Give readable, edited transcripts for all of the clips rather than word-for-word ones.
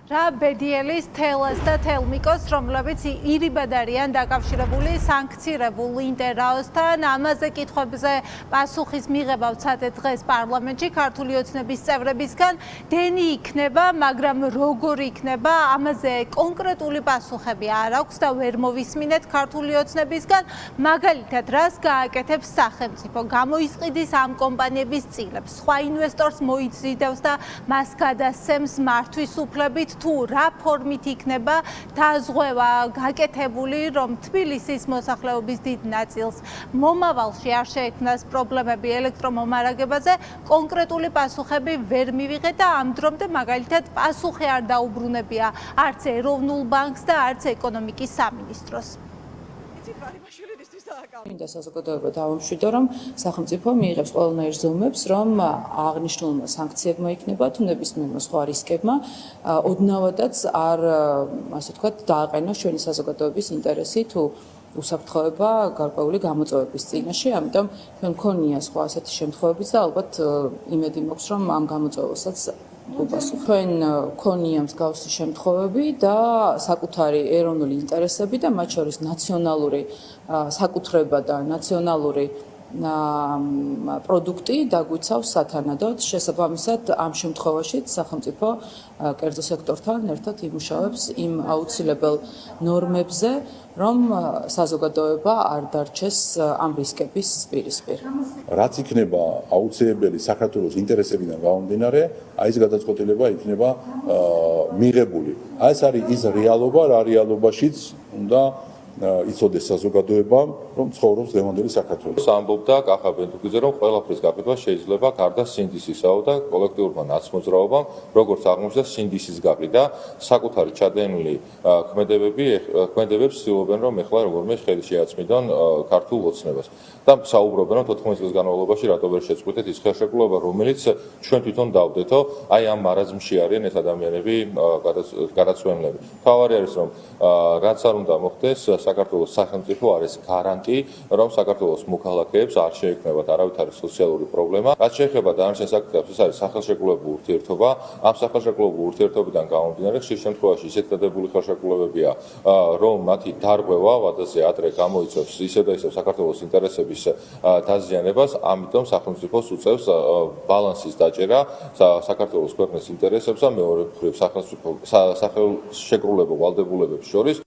რა ბედიელის თელას და თელმიკოს, რომლებიც ირიბად არიან დაკავშირებული სანქცირებულ ინტერაოსთან. ამაზე კითხვებზე პასუხის მიღება ვცადეთ დღეს პარლამენტში ქართული ოცნების წევრებისგან. დენი იქნება, მაგრამ როგორ იქნება, ამაზე კონკრეტული პასუხები არ აქვს და ვერ მოვისმინეთ ქართული ოცნებისგან. მაგალითად, რას გააკეთებს სახელმწიფო? გამოისყიდის ამ კომპანიების წილებს, სხვა ინვესტორს მოიზიდავს და მას გადასცემს მართვის უფლებით. თუ რა ფორმით იქნება დაზღვევა გაკეთებული, რომ თბილისის მოსახლეობის დიდ ნაწილს მომავალში არ შეექმნას პრობლემები ელექტრომომარაგებაზე, კონკრეტული პასუხები ვერ მივიღეთ და ამ დრომდე მაგალითად პასუხი არ დაუბრუნებია არც ეროვნულ ბანკს და არც ეკონომიკის სამინისტროს. მინდა საზოგადოება დავამშვიდო, რომ სახელმწიფო მიიღებს ყველანაირ ზომებს, რომ აღნიშნულმა სანქციებმა იქნება თუ ნებისმიერმა სხვა რისკებმა ოდნავადაც არ, ასე ვთქვათ, დააყენოს ჩვენი საზოგადოების ინტერესი თუ უსაფრთხოება გარკვეული გამოწვევების წინაშე, ამიტომ ჩვენ მქონია სხვა ასეთი შემთხვევებიც და ალბათ იმედი მაქვს, რომ ამ გამოწვევასაც უპასუხოთ. ჩვენ მქონია მსგავსი შემთხვევები და საკუთარი ეროვნული ინტერესები და მათ შორის ნაციონალური საკუთრება და ნაციონალური პროდუქტი დაგვიცავს სათანადოდ. შესაბამისად, ამ შემთხვევაში სახელმწიფო კერძო სექტორთან ერთად იმუშავებს იმ აუცილებელ ნორმებზე, რომ საზოგადოება არ დარჩეს ამ რისკების პირისპირ. რაც იქნება აუცილებელი საქართველოს ინტერესებიდან გამომდინარე, აი ეს გადაწყვეტილება იქნება მიღებული. აი ეს არის ის რეალობა, რა რეალობაშიც უნდა იცოდეს საზოგადოება, რომ ცხოვრობს დღევანდელი საქართველოს. ამბობდა კახა ბენდუკიძე, რომ ყველაფრის გაკეთება შეიძლება გარდა სინდისისაო და კოლექტიურმა ნაცმოძრაობამ, როგორც აღმოჩნდა სინდისის გაყიდა, საკუთარი ჩადენილი ქმედებებს ცდილობენ, რომ ეხლა როგორმე ხელი შეაწმიდონ ქართულ ოცნებას. და საუბრობენ, რომ 14 წლის განმავლობაში რატო ვერ შეწყვეტეთ ის ხელშეკრულება, რომელიც ჩვენ თვითონ დავდეთო, აი ამ მარაზმში არიან ეს ადამიანები გადაცვლილები. თავარი არის, რომ რაც არ უნდა მოხდეს, საქართველოს სახელმწიფო არის გარანტი, რომ საქართველოს მოქალაქეებს არ შეექმნებათ არავითარი სოციალური პრობლემა. რაც შეეხება დანარჩენ საკითხებს, ეს არის სახელშეკრულებრივი ურთიერთობა. ამ სახელშეკრულებრივი ურთიერთობიდან გამომდინარე, ხშირ შემთხვევაში ისეთ დადებული ხელშეკრულებებია, რომ მათი დარღვევა ვადაზე ადრე გამოიწვევს ისე და ისე საქართველოს ინტერესების დაზიანებას, ამიტომ სახელმწიფოს უწევს ბალანსის დაჭერა საქართველოს ქვეყნის ინტერესებს და მეორე მხრივ სახელშეკრულებო ვალდებულებებს შორის.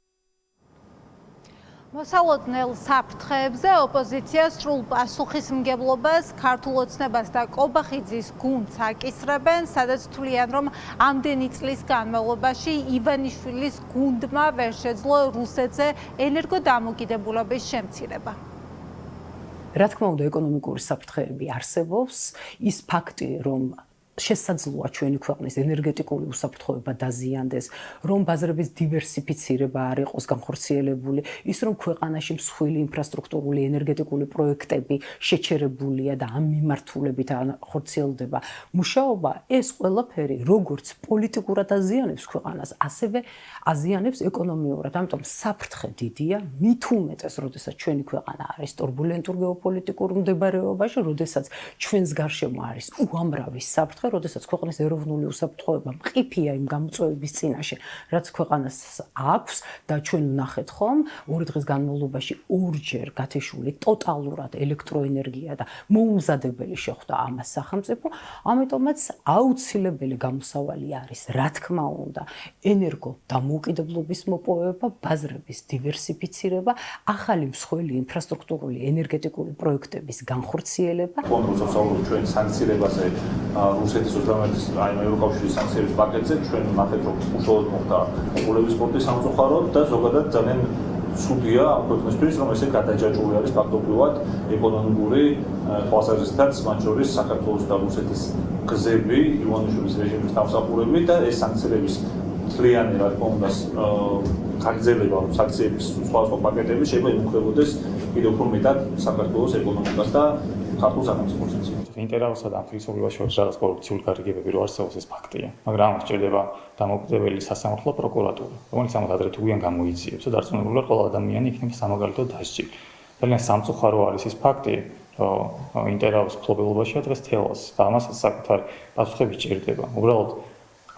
მოსალოდნელ საფრთხეებზე ოპოზიცია სრულ პასუხისმგებლობას ქართულ ოცნებას და კობახიძის გუნდს აკისრებენ, სადაც თვლიან, რომ ამდენი წლის განმავლობაში ივანიშვილის გუნდმა ვერ შეძლო რუსეთზე ენერგოდამოკიდებულების შემცირება. რა თქმა უნდა, ეკონომიკური საფრთხეები არსებობს, ის ფაქტი, რომ შესაძლოა ჩვენი ქვეყნის ენერგეტიკული უსაფრთხოება დაზიანდეს, რომ ბაზრების დივერსიფიცირება არ იყოს განხორციელებული, ის რომ ქვეყანაში მსხვილი ინფრასტრუქტურული ენერგეტიკული პროექტები შეჩერებულია და ამ მიმართულებით ხორციელდება მუშაობა, ეს ყველაფერი როგორც პოლიტიკურად აზიანებს ქვეყანას, ასევე აზიანებს ეკონომიურად. ამიტომ საფრთხე დიდია, მით უმეტეს, როდესაც ჩვენი ქვეყანა არის турბულენტურ გეოპოლიტიკურ მდებარეობაში, როდესაც ჩვენს გარშემო არის უამრავი საფრთხე, როდესაც ქვეყნის ეროვნული უსაფრთხოება მყიფია იმ გამოწვევების წინაშე, რაც ქვეყანას აქვს და ჩვენ ვნახეთ ხომ, 2 დღის განმავლობაში ორჯერ გათიშული ტოტალურად ელექტროენერგია და მოუმზადებელი შეხვდა ამას სახელმწიფო, ამიტომაც აუცილებელი გამოსავალი არის, რა თქმა უნდა, ენერგო დამოუკიდებლობის მოპოვება, ბაზრების დივერსიფიცირება, ახალი მსხვილი ინფრასტრუქტურული ენერგეტიკული პროექტების განხორციელება. კონტროლს საუბრობთ ჩვენ სანქცირებაზე რუსეთის 21-ის ევროკავშირის სანქციების პაკეტზე, ჩვენ ვნახეთ, რომ უშუალოდ მოხდა ყურების სპორტის სამწუხაროდ და ზოგადად ძალიან ცუდია ამ ქვეყნისთვის, რომ ესე გადაჯაჭვული არის ფაქტობრივად ეკონომიკური თვალსაზრისითაც, მათ შორის საქართველოს და რუსეთის გზები, ივანიშვილის რეჟიმის დამსახურებით და ეს სანქციების მთლიანი, რა თქმა უნდა, გაგრძელება სანქციების სხვადასხვა პაკეტები შეიძლება იმუქრებოდეს კიდევ უფრო მეტად საქართველოს ეკონომიკას და ქართულ სახელმწიფოსაც. ინტერესსა და ხელისუფლებას შორის რაღაც კორუფციული გარიგებები რო არსებობს, ეს ფაქტია. მაგრამ ამას სჭირდება დამოუკიდებელი სასამართლო პროკურატურა, რომელიც ამათ ადრე თუ გვიან გამოიძიებს და დარწმუნებულად ყველა ადამიანი იქნება სამაგალითოდ დასჯილი. ძალიან სამწუხარო არის ეს ფაქტი, რომ ინტერესს ფლობელობაშია დღეს თელას და ამასაც საკუთარი პასუხები სჭირდება. უბრალოდ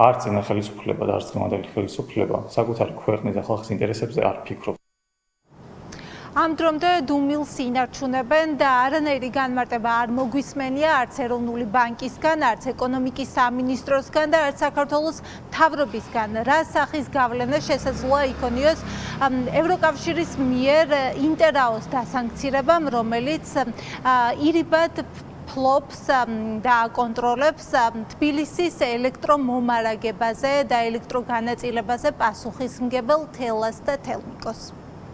არც წინა ხელისუფლება და არც დღევანდელი ხელისუფლება საკუთარი ქვეყნის და ხალხის ინტერესებზე არ ფიქრობს. ამ დრომდე დუმილს ინარჩუნებენ და არანაირი განმარტება არ მოგვისმენია არც ეროვნული ბანკისგან, არც ეკონომიკის სამინისტროსგან და არც საქართველოს მთავრობისგან. რა სახის გავლენა შესაძლოა იქონიოს ევროკავშირის მიერ ინტერაოს დასანქცირებამ, რომელიც ირიბად ფლობს და აკონტროლებს თბილისის ელექტრომომარაგებაზე და ელექტროგანაწილებაზე პასუხისმგებელ თელას და თელმიკოს.